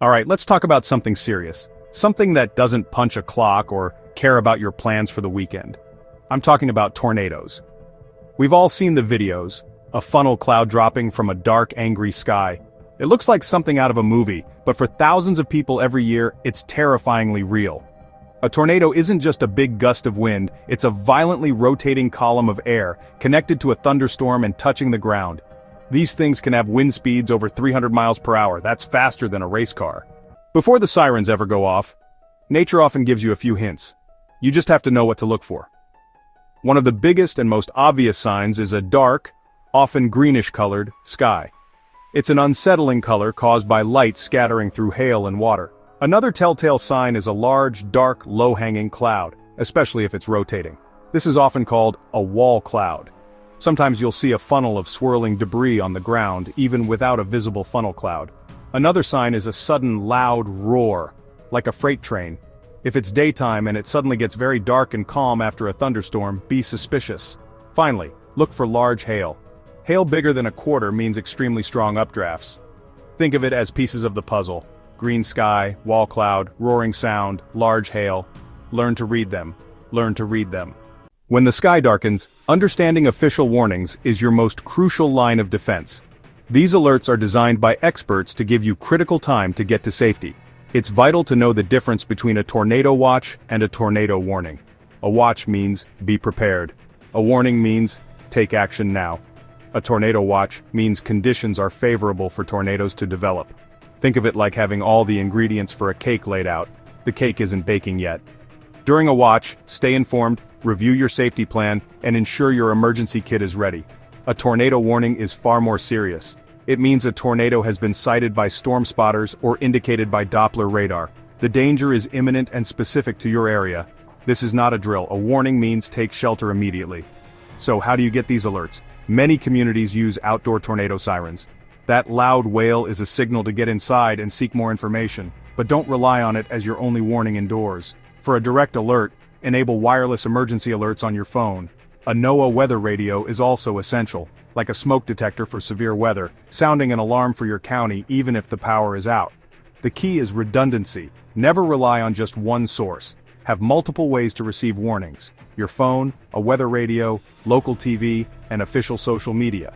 Alright, let's talk about something serious. Something that doesn't punch a clock or care about your plans for the weekend. I'm talking about tornadoes. We've all seen the videos, a funnel cloud dropping from a dark, angry sky. It looks like something out of a movie, but for thousands of people every year, it's terrifyingly real. A tornado isn't just a big gust of wind, it's a violently rotating column of air, connected to a thunderstorm and touching the ground. These things can have wind speeds over 300 miles per hour, that's faster than a race car. Before the sirens ever go off, nature often gives you a few hints. You just have to know what to look for. One of the biggest and most obvious signs is a dark, often greenish-colored, sky. It's an unsettling color caused by light scattering through hail and water. Another telltale sign is a large, dark, low-hanging cloud, especially if it's rotating. This is often called a wall cloud. Sometimes you'll see a funnel of swirling debris on the ground, even without a visible funnel cloud. Another sign is a sudden loud roar, like a freight train. If it's daytime and it suddenly gets very dark and calm after a thunderstorm, be suspicious. Finally, look for large hail. Hail bigger than a quarter means extremely strong updrafts. Think of it as pieces of the puzzle. Green sky, wall cloud, roaring sound, large hail. Learn to read them. Learn to read them. When the sky darkens, understanding official warnings is your most crucial line of defense. These alerts are designed by experts to give you critical time to get to safety. It's vital to know the difference between a tornado watch and a tornado warning. A watch means, be prepared. A warning means, take action now. A tornado watch means conditions are favorable for tornadoes to develop. Think of it like having all the ingredients for a cake laid out. The cake isn't baking yet. During a watch, stay informed, review your safety plan, and ensure your emergency kit is ready. A tornado warning is far more serious. It means a tornado has been sighted by storm spotters or indicated by Doppler radar. The danger is imminent and specific to your area. This is not a drill. A warning means take shelter immediately. So how do you get these alerts? Many communities use outdoor tornado sirens. That loud wail is a signal to get inside and seek more information, but don't rely on it as your only warning indoors. For a direct alert, enable wireless emergency alerts on your phone. A NOAA weather radio is also essential, like a smoke detector for severe weather, sounding an alarm for your county even if the power is out. The key is redundancy. Never rely on just one source. Have multiple ways to receive warnings: your phone, a weather radio, local TV, and official social media.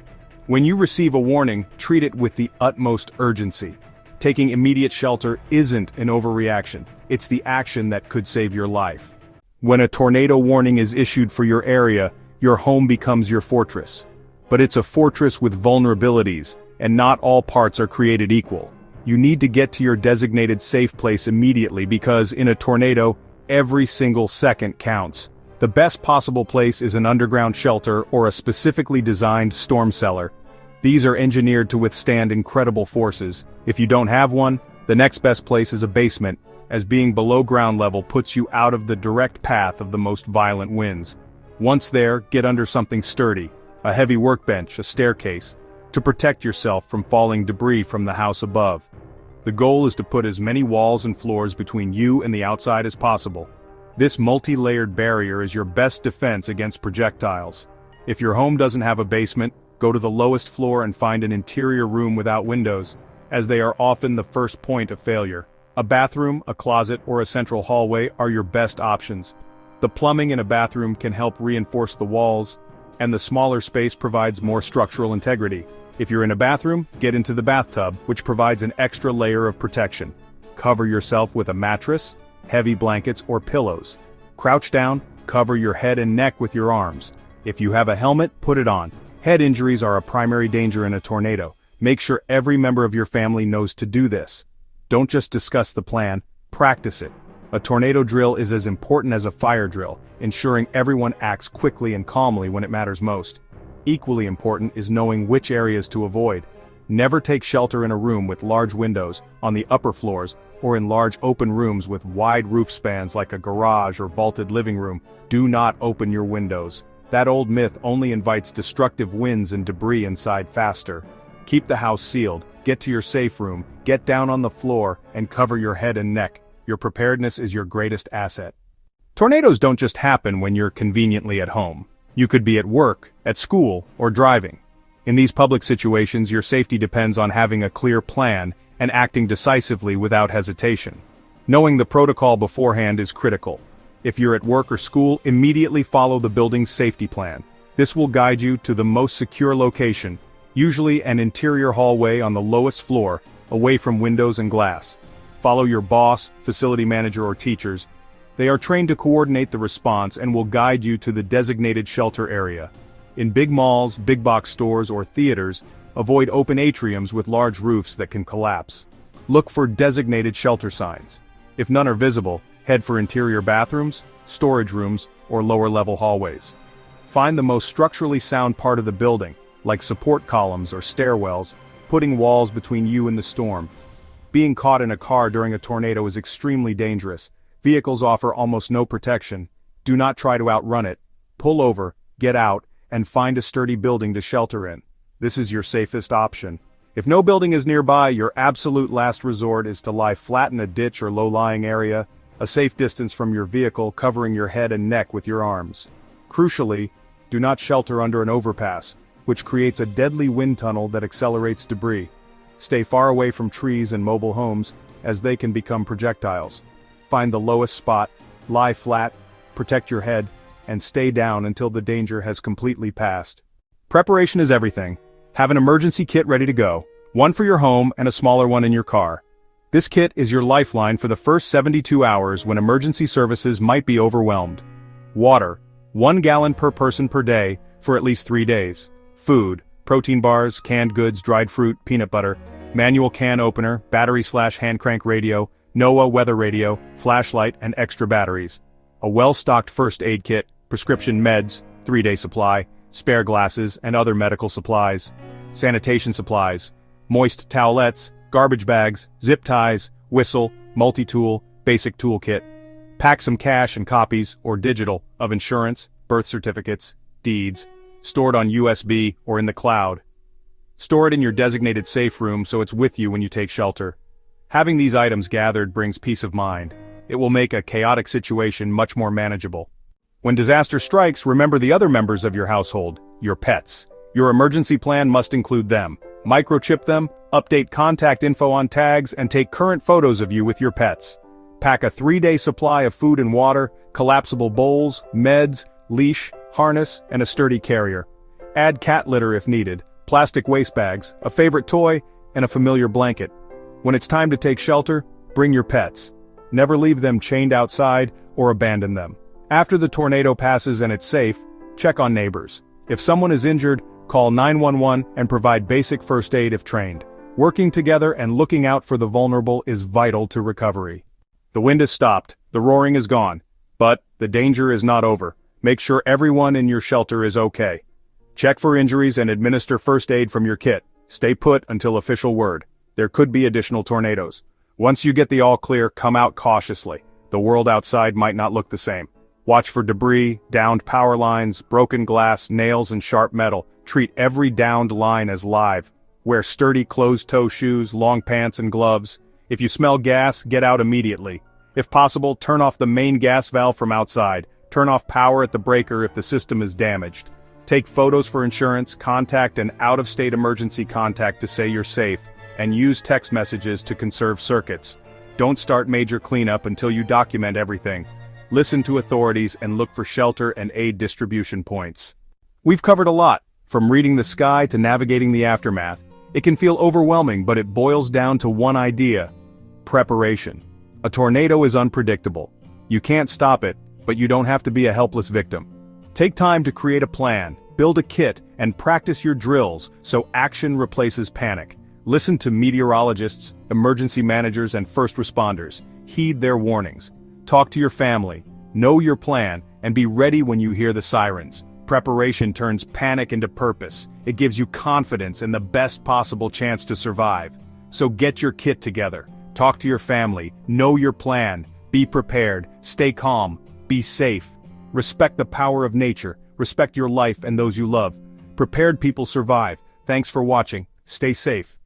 When you receive a warning, treat it with the utmost urgency. Taking immediate shelter isn't an overreaction. It's the action that could save your life. When a tornado warning is issued for your area, your home becomes your fortress. But it's a fortress with vulnerabilities, and not all parts are created equal. You need to get to your designated safe place immediately because, in a tornado, every single second counts. The best possible place is an underground shelter or a specifically designed storm cellar. These are engineered to withstand incredible forces. If you don't have one, the next best place is a basement, as being below ground level puts you out of the direct path of the most violent winds. Once there, get under something sturdy, a heavy workbench, a staircase, to protect yourself from falling debris from the house above. The goal is to put as many walls and floors between you and the outside as possible. This multi-layered barrier is your best defense against projectiles. If your home doesn't have a basement, go to the lowest floor and find an interior room without windows, as they are often the first point of failure. A bathroom, a closet, or a central hallway are your best options. The plumbing in a bathroom can help reinforce the walls, and the smaller space provides more structural integrity. If you're in a bathroom, get into the bathtub, which provides an extra layer of protection. Cover yourself with a mattress, heavy blankets, or pillows. Crouch down, cover your head and neck with your arms. If you have a helmet, put it on. Head injuries are a primary danger in a tornado. Make sure every member of your family knows to do this. Don't just discuss the plan, practice it. A tornado drill is as important as a fire drill, ensuring everyone acts quickly and calmly when it matters most. Equally important is knowing which areas to avoid. Never take shelter in a room with large windows, on the upper floors, or in large open rooms with wide roof spans like a garage or vaulted living room. Do not open your windows. That old myth only invites destructive winds and debris inside faster. Keep the house sealed, get to your safe room, get down on the floor, and cover your head and neck. Your preparedness is your greatest asset. Tornadoes don't just happen when you're conveniently at home. You could be at work, at school, or driving. In these public situations, your safety depends on having a clear plan and acting decisively without hesitation. Knowing the protocol beforehand is critical. If you're at work or school, immediately follow the building's safety plan. This will guide you to the most secure location, usually an interior hallway on the lowest floor, away from windows and glass. Follow your boss, facility manager or teachers. They are trained to coordinate the response and will guide you to the designated shelter area. In big malls, big box stores or theaters, avoid open atriums with large roofs that can collapse. Look for designated shelter signs. If none are visible, head for interior bathrooms, storage rooms, or lower-level hallways. Find the most structurally sound part of the building, like support columns or stairwells, putting walls between you and the storm. Being caught in a car during a tornado is extremely dangerous. Vehicles offer almost no protection. Do not try to outrun it. Pull over, get out, and find a sturdy building to shelter in. This is your safest option. If no building is nearby, your absolute last resort is to lie flat in a ditch or low-lying area, a safe distance from your vehicle, covering your head and neck with your arms. Crucially, do not shelter under an overpass, which creates a deadly wind tunnel that accelerates debris. Stay far away from trees and mobile homes, as they can become projectiles. Find the lowest spot, lie flat, protect your head, and stay down until the danger has completely passed. Preparation is everything. Have an emergency kit ready to go, one for your home and a smaller one in your car. This kit is your lifeline for the first 72 hours when emergency services might be overwhelmed. Water, 1 gallon per person per day, for at least 3 days. Food, protein bars, canned goods, dried fruit, peanut butter, manual can opener, battery/hand crank radio, NOAA weather radio, flashlight, and extra batteries. A well-stocked first aid kit, prescription meds, 3-day supply, spare glasses, and other medical supplies. Sanitation supplies, moist towelettes, garbage bags, zip ties, whistle, multi-tool, basic toolkit. Pack some cash and copies, or digital, of insurance, birth certificates, deeds, stored on USB or in the cloud. Store it in your designated safe room so it's with you when you take shelter. Having these items gathered brings peace of mind. It will make a chaotic situation much more manageable. When disaster strikes, remember the other members of your household, your pets. Your emergency plan must include them. Microchip them, update contact info on tags, and take current photos of you with your pets. Pack a 3-day supply of food and water, collapsible bowls, meds, leash, harness, and a sturdy carrier. Add cat litter if needed, plastic waste bags, a favorite toy, and a familiar blanket. When it's time to take shelter, bring your pets. Never leave them chained outside or abandon them. After the tornado passes and it's safe, check on neighbors. If someone is injured, call 911 and provide basic first aid if trained. Working together and looking out for the vulnerable is vital to recovery. The wind has stopped, the roaring is gone, but the danger is not over. Make sure everyone in your shelter is okay. Check for injuries and administer first aid from your kit. Stay put until official word. There could be additional tornadoes. Once you get the all clear, come out cautiously. The world outside might not look the same. Watch for debris, downed power lines, broken glass, nails, and sharp metal. Treat every downed line as live. Wear sturdy closed-toe shoes, long pants, and gloves. If you smell gas, get out immediately. If possible, turn off the main gas valve from outside. Turn off power at the breaker if the system is damaged. Take photos for insurance, contact an out-of-state emergency contact to say you're safe, and use text messages to conserve circuits. Don't start major cleanup until you document everything. Listen to authorities and look for shelter and aid distribution points. We've covered a lot, from reading the sky to navigating the aftermath. It can feel overwhelming, but it boils down to one idea: preparation. A tornado is unpredictable. You can't stop it, but you don't have to be a helpless victim. Take time to create a plan, build a kit, and practice your drills so action replaces panic. Listen to meteorologists, emergency managers, and first responders. Heed their warnings. Talk to your family, know your plan, and be ready when you hear the sirens. Preparation turns panic into purpose. It gives you confidence and the best possible chance to survive. So get your kit together. Talk to your family, know your plan, be prepared, stay calm, be safe. Respect the power of nature, respect your life and those you love. Prepared people survive. Thanks for watching. Stay safe.